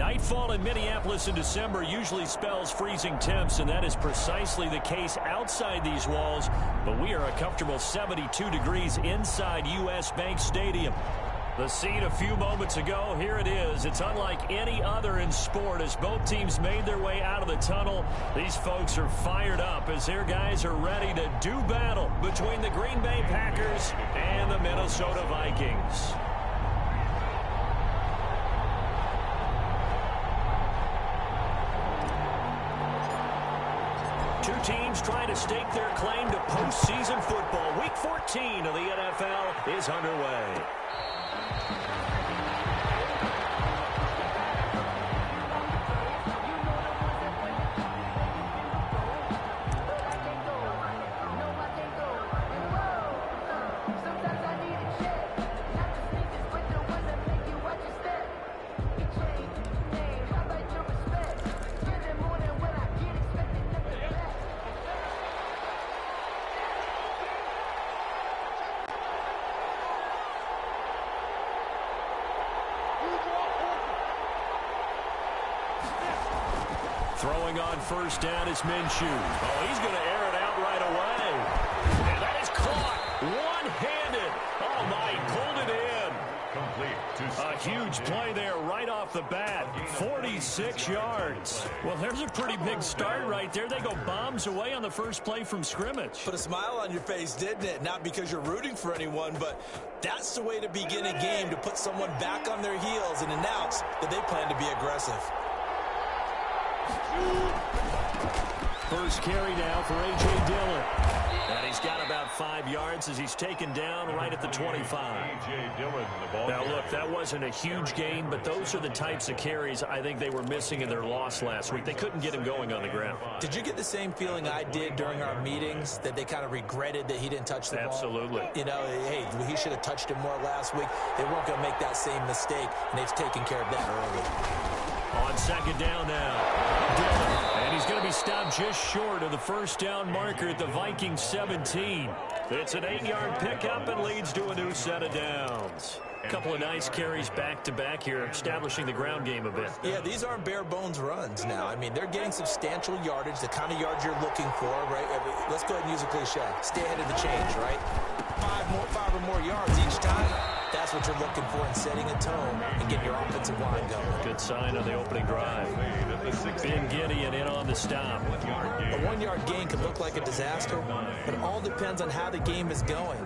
Nightfall in Minneapolis in December usually spells freezing temps, and that is precisely the case outside these walls. But we are a comfortable 72 degrees inside U.S. Bank Stadium. The scene a few moments ago, here it is. It's unlike any other in sport as both teams made their way out of the tunnel. These folks are fired up as their guys are ready to do battle between the Green Bay Packers and the Minnesota Vikings. Two teams trying to stake their claim to postseason football. Week 14 of the NFL is underway. Throwing on first down is Minshew. Oh, he's going to air it out right away. And that is caught one-handed. Oh, my, pulled it in. Complete. A huge play there right off the bat. 46 yards. Well, there's a pretty big start right there. They go bombs away on the first play from scrimmage. Put a smile on your face, didn't it? Not because you're rooting for anyone, but that's the way to begin a game, to put someone back on their heels and announce that they plan to be aggressive. First carry now for A.J. Dillon. And he's got about 5 yards as he's taken down right at the 25. Now, look, that wasn't a huge gain, but those are the types of carries I think they were missing in their loss last week. They couldn't get him going on the ground. Did you get the same feeling I did during our meetings, that they kind of regretted that he didn't touch the ball? Absolutely. You know, hey, he should have touched it more last week. They weren't going to make that same mistake, and they've taken care of that early. On second down now, Dillon. And he's going to be stopped just short of the first down marker at the Vikings 17. It's an 8-yard pickup and leads to a new set of downs. A couple of nice carries back-to-back here, establishing the ground game a bit. Yeah, these aren't bare-bones runs now. I mean, they're getting substantial yardage, the kind of yards you're looking for, right? Let's go ahead and use a cliche. Stay ahead of the change, right? Five or more yards each time. That's what you're looking for in setting a tone and getting your offensive line going. Good sign on the opening drive. Ben Gideon in on the stop. A 1-yard gain could look like a disaster, but it all depends on how the game is going.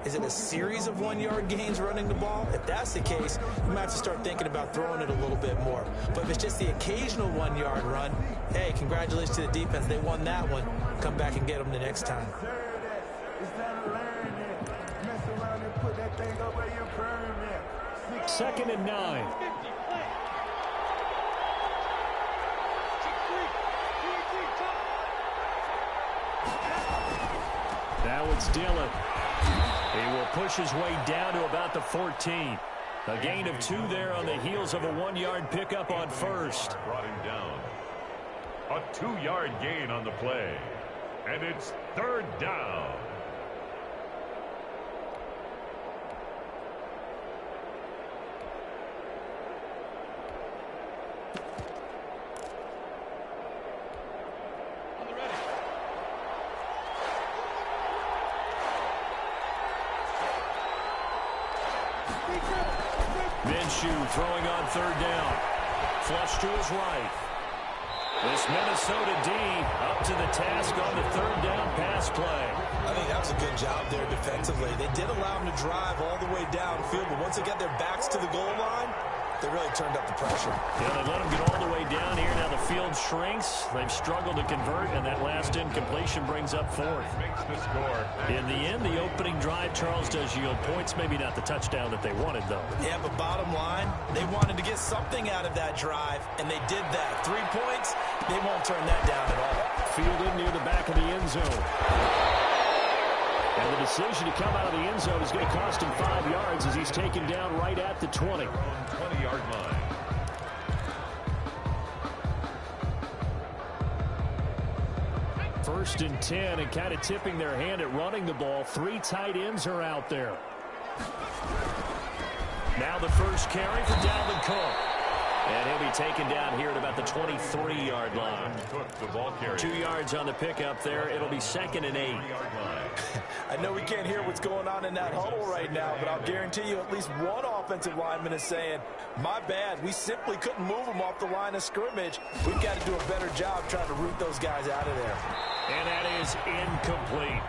Is it a series of 1-yard gains running the ball? If that's the case, you might have to start thinking about throwing it a little bit more. But if it's just the occasional 1-yard run, hey, congratulations to the defense. They won that one. Come back and get them the next time. Second and 9. Now it's Dillon. He will push his way down to about the 14. A gain of 2 there on the heels of a 1-yard pickup on first. Brought him down. A 2-yard gain on the play. And it's third down. Minshew throwing on third down. Flush to his right. This Minnesota D up to the task on the third down pass play. I think that was a good job there defensively. They did allow them to drive all the way downfield, but once they got their backs to the goal line, they really turned up the pressure. Yeah, they let them get all the way down here. Now the field shrinks. They've struggled to convert, and that last incompletion brings up fourth. Makes the score. In the end, the opening drive, Charles, does yield points. Maybe not the touchdown that they wanted, though. Yeah, but bottom line, they wanted to get something out of that drive, and they did that. 3 points, they won't turn that down at all. Fielded near the back of the end zone. And the decision to come out of the end zone is going to cost him 5 yards as he's taken down right at the 20. 20-yard line. First and 10, and kind of tipping their hand at running the ball. 3 tight ends are out there. Now the first carry for Dalvin Cook. And he'll be taken down here at about the 23-yard line. 2 yards on the pickup there. It'll be 2nd and 8. I know we can't hear what's going on in that huddle right now, but I'll guarantee you at least one offensive lineman is saying, my bad, we simply couldn't move them off the line of scrimmage. We've got to do a better job trying to root those guys out of there. And that is incomplete.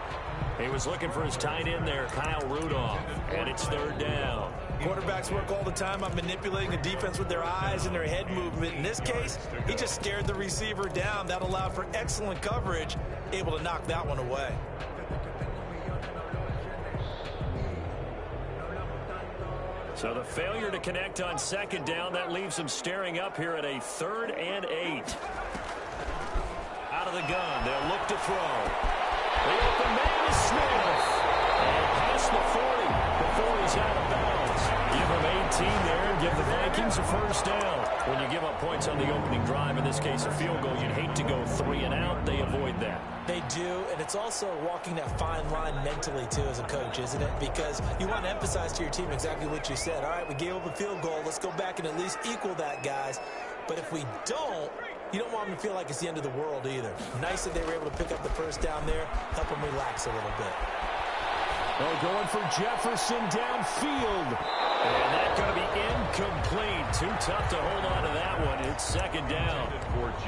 He was looking for his tight end there, Kyle Rudolph, and it's 3rd down. Quarterbacks work all the time on manipulating the defense with their eyes and their head movement. In this case, he just scared the receiver down. That allowed for excellent coverage, able to knock that one away. So the failure to connect on 2nd down, that leaves him staring up here at a 3rd and 8. Out of the gun, they'll look to throw. The open man is Smith. And past the 40 before he's out of bounds. Give him 18 there and give the Vikings a 1st down. When you give up points on the opening drive, in this case a field goal, you'd hate to go 3 and out. They avoid that. They do, and it's also walking that fine line mentally, too, as a coach, isn't it? Because you want to emphasize to your team exactly what you said. All right, we gave up a field goal. Let's go back and at least equal that, guys. But if we don't, you don't want them to feel like it's the end of the world either. Nice that they were able to pick up the 1st down there, help them relax a little bit. Oh, going for Jefferson downfield. And that's going to be incomplete. Too tough to hold on to that one. It's 2nd down.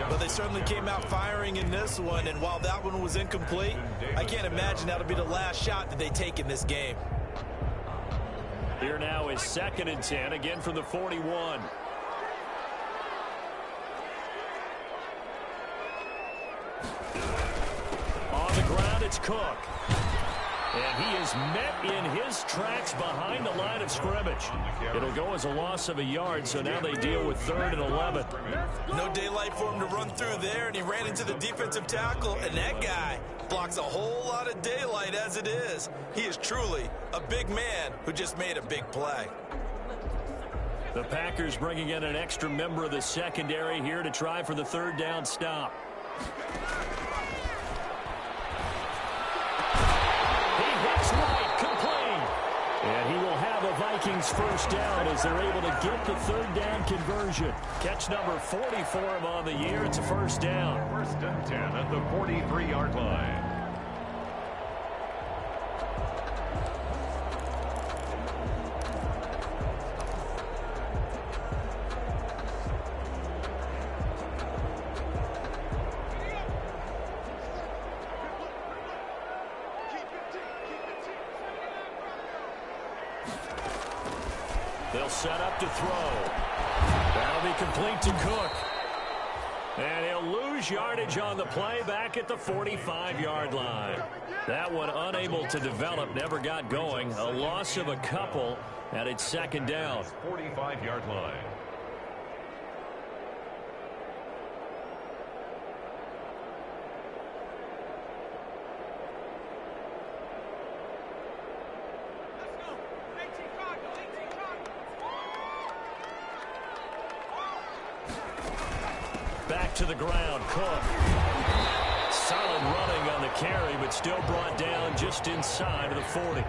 But they certainly came out firing in this one, and while that one was incomplete, I can't imagine that'll be the last shot that they take in this game. Here now is 2nd and 10, again from the 41. On the ground, it's Cook. And he is met in his tracks behind the line of scrimmage. It'll go as a loss of a yard, so now they deal with 3rd and 11. No daylight for him to run through there, and he ran into the defensive tackle, and that guy blocks a whole lot of daylight as it is. He is truly a big man who just made a big play. The Packers bringing in an extra member of the secondary here to try for the 3rd down stop. And he will have a Vikings 1st down as they're able to get the 3rd down conversion. Catch number 40 for him on the year. It's a 1st down. 1st and 10 at the 43-yard line. They'll set up to throw. That'll be complete to Cook. And he'll lose yardage on the play back at the 45-yard line. That one unable to develop, never got going. A loss of a couple, and it's 2nd down. 45-yard line. Back to the ground, Cook. Solid running on the carry, but still brought down just inside of the 40.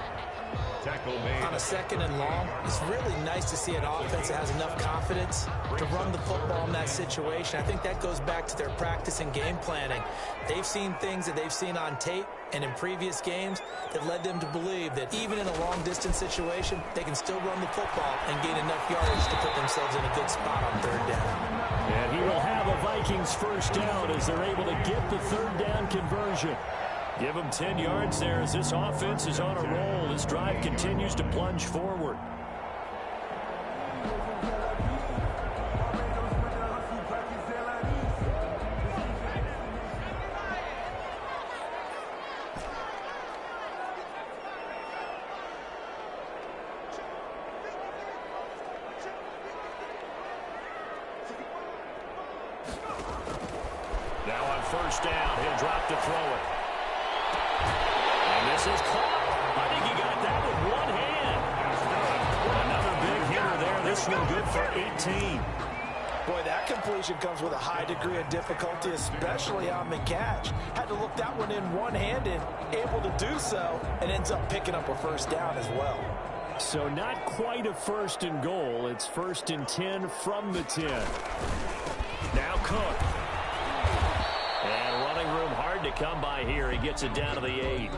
Tackle made. On a 2nd and long, it's really nice to see an offense that has enough confidence to run the football in that situation. I think that goes back to their practice and game planning. They've seen things that they've seen on tape and in previous games that led them to believe that even in a long-distance situation, they can still run the football and gain enough yardage to put themselves in a good spot on 3rd down. And he will have a Vikings 1st down as they're able to get the 3rd down conversion. Give them 10 yards there as this offense is on a roll. This drive continues to plunge forward. Now on 1st down, he'll drop to throw it. And this is caught. I think he got that with one hand. Another big hitter there. This one good for 18. Boy, that completion comes with a high degree of difficulty, especially on the catch. Had to look that one in one-handed, able to do so, and ends up picking up a 1st down as well. So not quite a 1st and goal. It's 1st and 10 from the 10. Now Cook. And running room hard to come by here. He gets it down to the 8.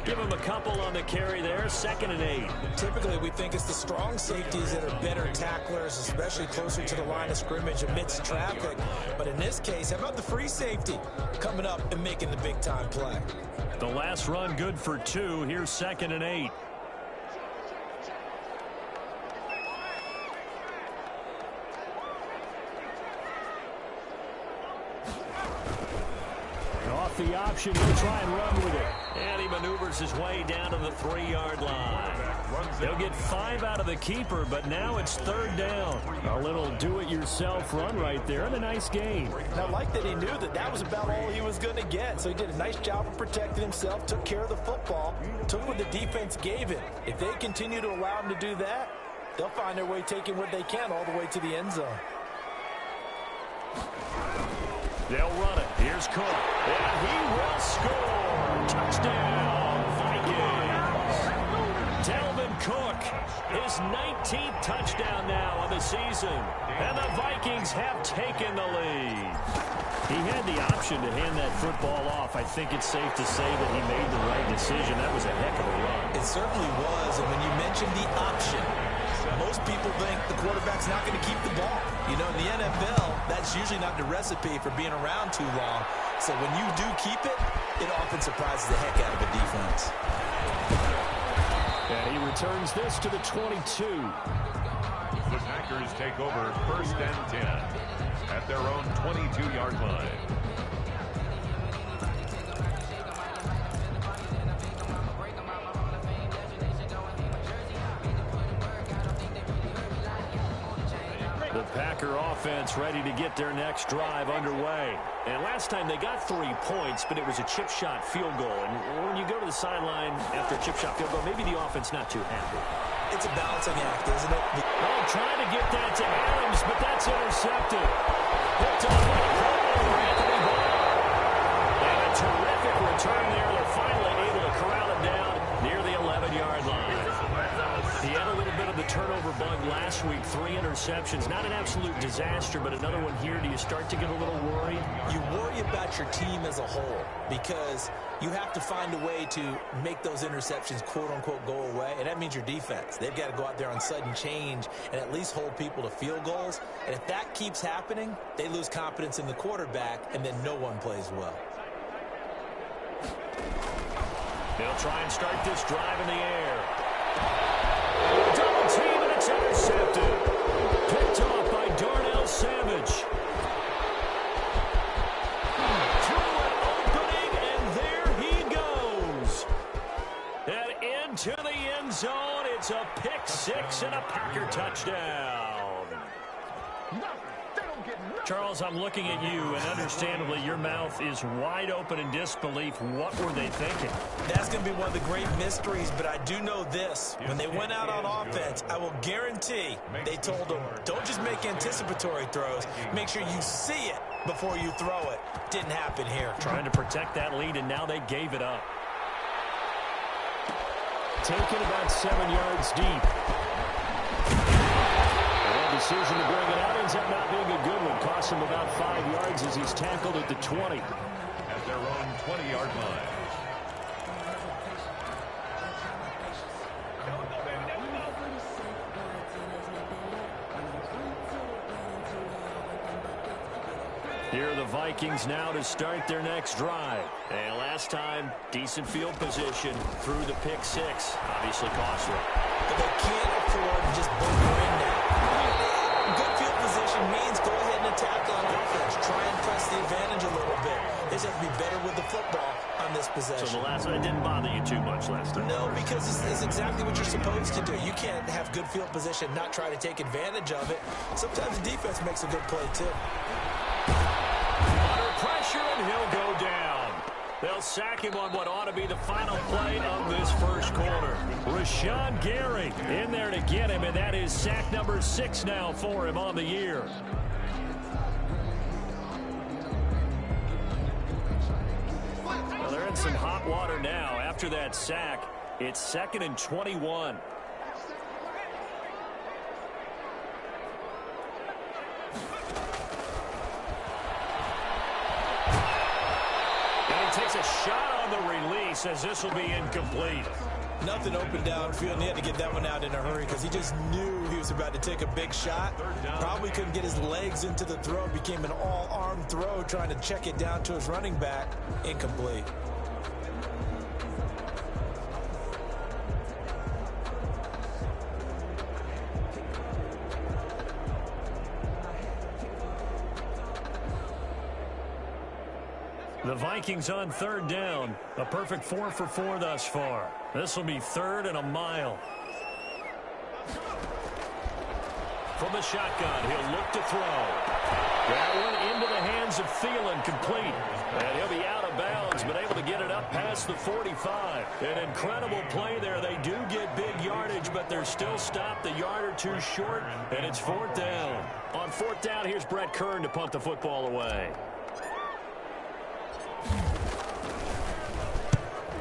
Give him a couple on the carry there. 2nd and 8. Typically, we think it's the strong safeties that are better tacklers, especially closer to the line of scrimmage amidst traffic. But in this case, how about the free safety coming up and making the big-time play? The last run good for 2. Here's 2nd and 8. Off the option, he'll try and run with it. And he maneuvers his way down to the 3-yard line. He'll get 5 out of the keeper, but now it's 3rd down. A little do-it-yourself run right there, and a nice gain. And I like that he knew that that was about all he was going to get. So he did a nice job of protecting himself, took care of the football, took what the defense gave him. If they continue to allow him to do that, they'll find their way taking what they can all the way to the end zone. They'll run it. Here's Cook. And he will score. Touchdown, Vikings. Dalvin Cook, his 19th touchdown now of the season. And the Vikings have taken the lead. He had the option to hand that football off. I think it's safe to say that he made the right decision. That was a heck of a run. It certainly was. And when you mentioned the option, most people think the quarterback's not going to keep the ball. You know, in the NFL, that's usually not the recipe for being around too long. So when you do keep it, it often surprises the heck out of a defense. And he returns this to the 22. The Packers take over 1st and 10 at their own 22-yard line. The Packer offense ready to get their next drive underway. And last time they got 3 points, but it was a chip shot field goal. And when you go to the sideline after a chip shot field goal, maybe the offense not too happy. It's a balancing act, isn't it? Oh, trying to get that to Adams, but that's intercepted. Picked off by Anthony Barr. And a terrific return there. They're finally able to corral it down near the 11-yard line. He had a little bit of the turnover bug last week, 3 interceptions. Not an absolute disaster, but another one here. Do you start to get a little worried? You worry about your team as a whole because you have to find a way to make those interceptions, quote-unquote, go away, and that means your defense. They've got to go out there on sudden change and at least hold people to field goals. And if that keeps happening, they lose confidence in the quarterback, and then no one plays well. They'll try and start this drive in the air. Double team, and it's intercepted. Picked off by Darnell Savage. To an opening, and there he goes. And into the end zone. It's a pick 6 and a Packer touchdown. Charles, I'm looking at you, and understandably, your mouth is wide open in disbelief. What were they thinking? That's going to be one of the great mysteries, but I do know this. When they went out on offense, I will guarantee they told them, don't just make anticipatory throws. Make sure you see it before you throw it. Didn't happen here. Trying to protect that lead, and now they gave it up. Taken about 7 yards deep. Decision to bring it out ends up not being a good one. Costs him about 5 yards as he's tackled at the 20. At their own 20-yard line. Here are the Vikings now to start their next drive. And last time, decent field position through the pick 6. Obviously costly. But they can't afford to just bunker in now. Good field position means go ahead and attack on offense. Try and press the advantage a little bit. They just have to be better with the football on this possession. So the last one didn't bother you too much last time? No, because it's exactly what you're supposed to do. You can't have good field position, not try to take advantage of it. Sometimes the defense makes a good play, too. Under pressure, and he'll go down. They'll sack him on what ought to be the final play of this first quarter. Rashawn Gary in there to get him, and that is sack number 6 now for him on the year. Well, they're in some hot water now. After that sack, it's 2nd and 21. Gets a shot on the release as this will be incomplete. Nothing open downfield, and he had to get that one out in a hurry because he just knew he was about to take a big shot. Probably couldn't get his legs into the throw. Became an all-arm throw trying to check it down to his running back. Incomplete. The Vikings on third down. A perfect 4 for 4 thus far. This will be 3rd and a mile. From the shotgun, he'll look to throw. That one into the hands of Thielen, complete. And he'll be out of bounds, but able to get it up past the 45. An incredible play there. They do get big yardage, but they're still stopped a yard or two short, and it's 4th down. On 4th down, here's Brett Kern to punt the football away.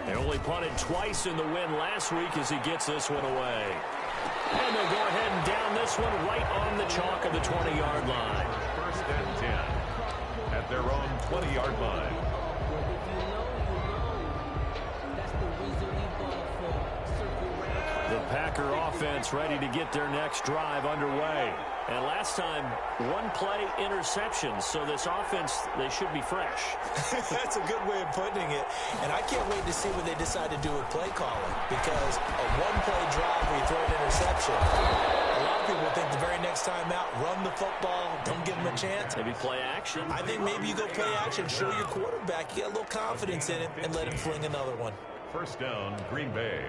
They only punted twice in the win last week as he gets this one away. And they'll go ahead and down this one right on the chalk of the 20-yard line. 1st and 10 at their own 20-yard line. The Packer offense ready to get their next drive underway. And last time, one play interception. So this offense, they should be fresh. That's a good way of putting it. And I can't wait to see what they decide to do with play calling. Because a one-play drive where you throw an interception, a lot of people think the very next time out, run the football, don't give them a chance. Maybe play action. I think maybe you go play action, show your quarterback, you get a little confidence in it, and let him fling another one. 1st down, Green Bay.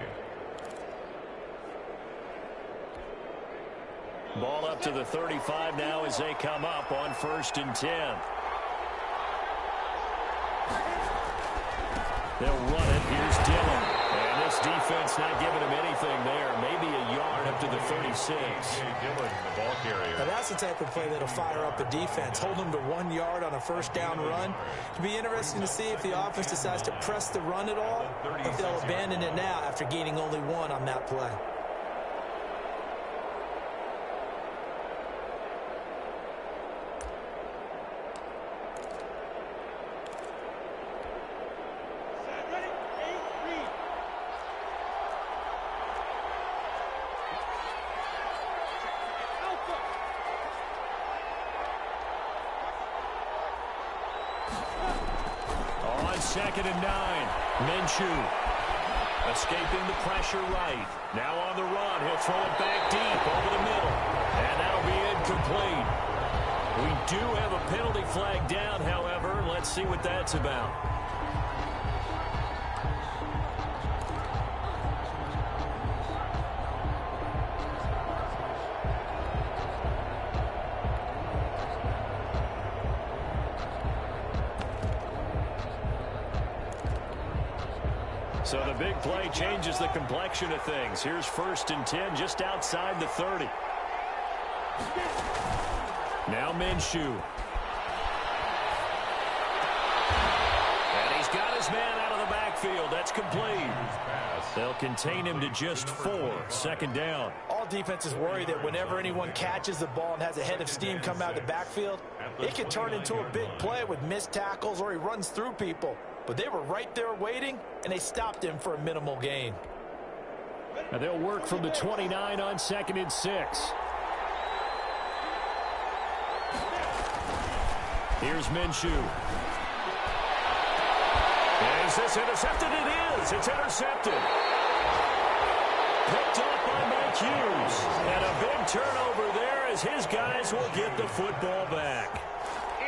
Ball up to the 35 now as they come up on 1st and 10. They'll run it. Here's Dillon. And this defense not giving him anything there. Maybe a yard up to the 36. Dillon, the ball carrier. Now that's the type of play that'll fire up a defense. Hold them to 1 yard on a 1st down run. It'll be interesting to see if the offense decides to press the run at all, or if they'll abandon it now after gaining only 1 on that play. On 2nd and 9, Minshew escaping the pressure right. Now on the run, he'll throw it back deep over the middle, and that'll be incomplete. We do have a penalty flag down, however. Let's see what that's about. So the big play changes the complexion of things. Here's 1st and 10 just outside the 30. Now Minshew. And he's got his man out of the backfield. That's complete. They'll contain him to just 4. 2nd down. All defenses worry that whenever anyone catches the ball and has a head of steam come out of the backfield, it can turn into a big play with missed tackles or he runs through people. But they were right there waiting, and they stopped him for a minimal gain. And they'll work from the 29 on 2nd and 6. Here's Minshew. Is this intercepted? It is. It's intercepted. Picked up by Mike Hughes. And a big turnover there as his guys will get the football back.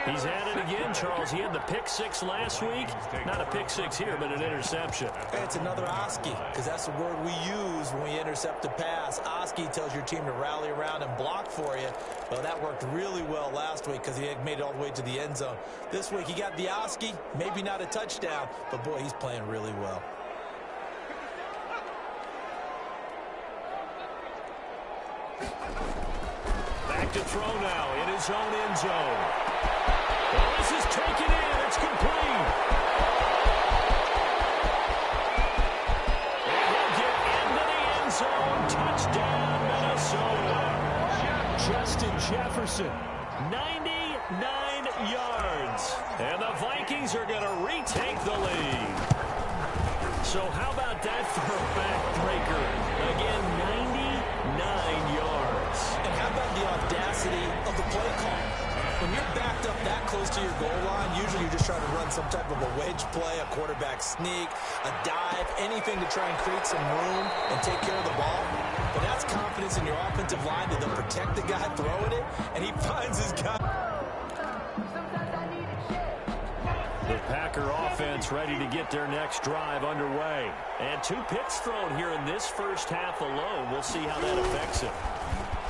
He's at it again, Charles. He had the pick 6 last week. Not a pick 6 here, but an interception. It's another Oski, because that's the word we use when we intercept a pass. Oski tells your team to rally around and block for you. Well, that worked really well last week because he had made it all the way to the end zone. This week, he got the Oski, maybe not a touchdown, but boy, he's playing really well. Back to throw now in his own end zone. Well, this is taken in. It's complete. And he'll get into the end zone. Touchdown, Minnesota. Justin Jefferson, 99 yards. And the Vikings are going to retake the lead. So how about that for a backbreaker? Again, 99 yards. And how about the audacity of the play call? When you're backed up that close to your goal line, usually you're just trying to run some type of a wedge play, a quarterback sneak, a dive, anything to try and create some room and take care of the ball. But that's confidence in your offensive line that they'll protect the guy throwing it, and he finds his guy. The Packer offense ready to get their next drive underway. And 2 picks thrown here in this first half alone. We'll see how that affects him.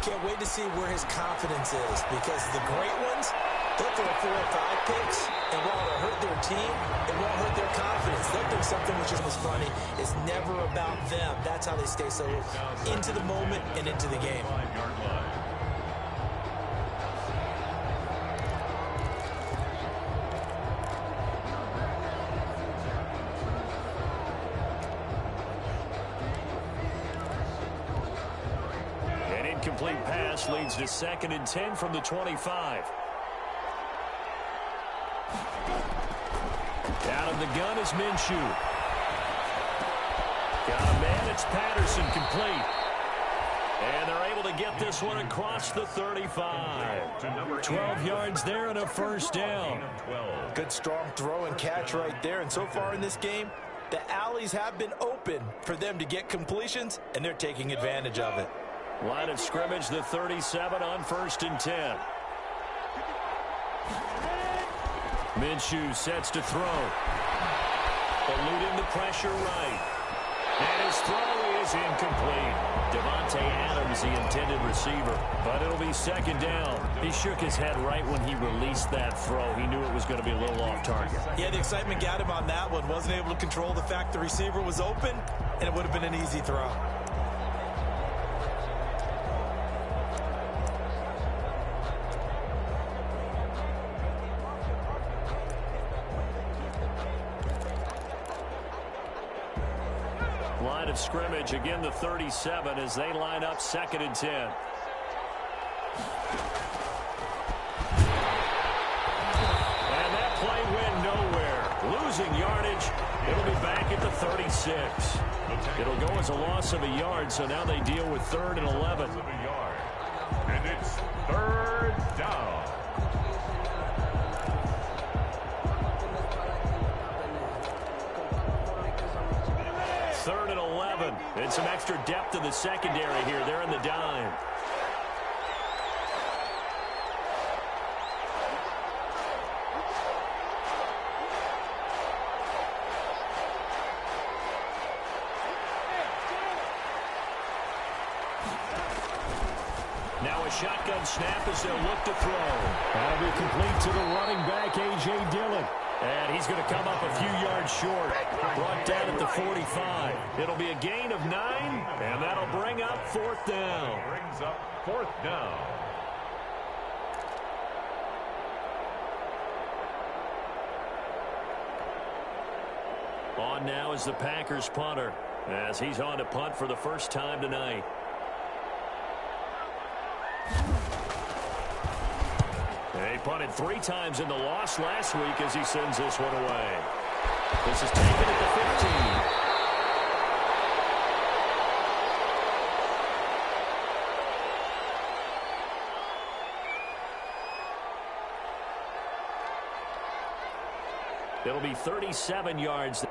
Can't wait to see where his confidence is, because the great ones, they'll throw 4 or 5 picks, and while it'll hurt their team, it won't hurt their confidence. They'll think something which is funny. It's never about them. That's how they stay so into the moment and into the game. Incomplete pass leads to 2nd and 10 from the 25. Out of the gun is Minshew. Got a man, it's Patterson, complete. And they're able to get this one across the 35. 12 yards there and a first down. Good strong throw and catch right there. And so far in this game, the alleys have been open for them to get completions, and they're taking advantage of it. Line of scrimmage, the 37 on 1st and 10. Minshew sets to throw. Eluding the pressure right. And his throw is incomplete. Devontae Adams, the intended receiver. But it'll be 2nd down. He shook his head right when he released that throw. He knew it was going to be a little off target. Yeah, the excitement got him on that one. Wasn't able to control the fact the receiver was open, and it would have been an easy throw. Line of scrimmage, again the 37 as they line up 2nd and 10. And that play went nowhere. Losing yardage. It'll be back at the 36. It'll go as a loss of a yard, so now they deal with 3rd and 11. And it's 3rd down. 3rd and 11. And some extra depth in the secondary here. They're in the dime. Now a shotgun snap as they'll look to throw. That'll be complete to the running back, A.J. Dillon. And he's going to come up a few yards short. Brought down at the 45. It'll be a gain of 9, and that'll bring up 4th down. Brings up 4th down. On now is the Packers punter, as he's on to punt for the first time tonight. He punted 3 times in the loss last week as he sends this one away. This is taken at the 15. It'll be 37 yards.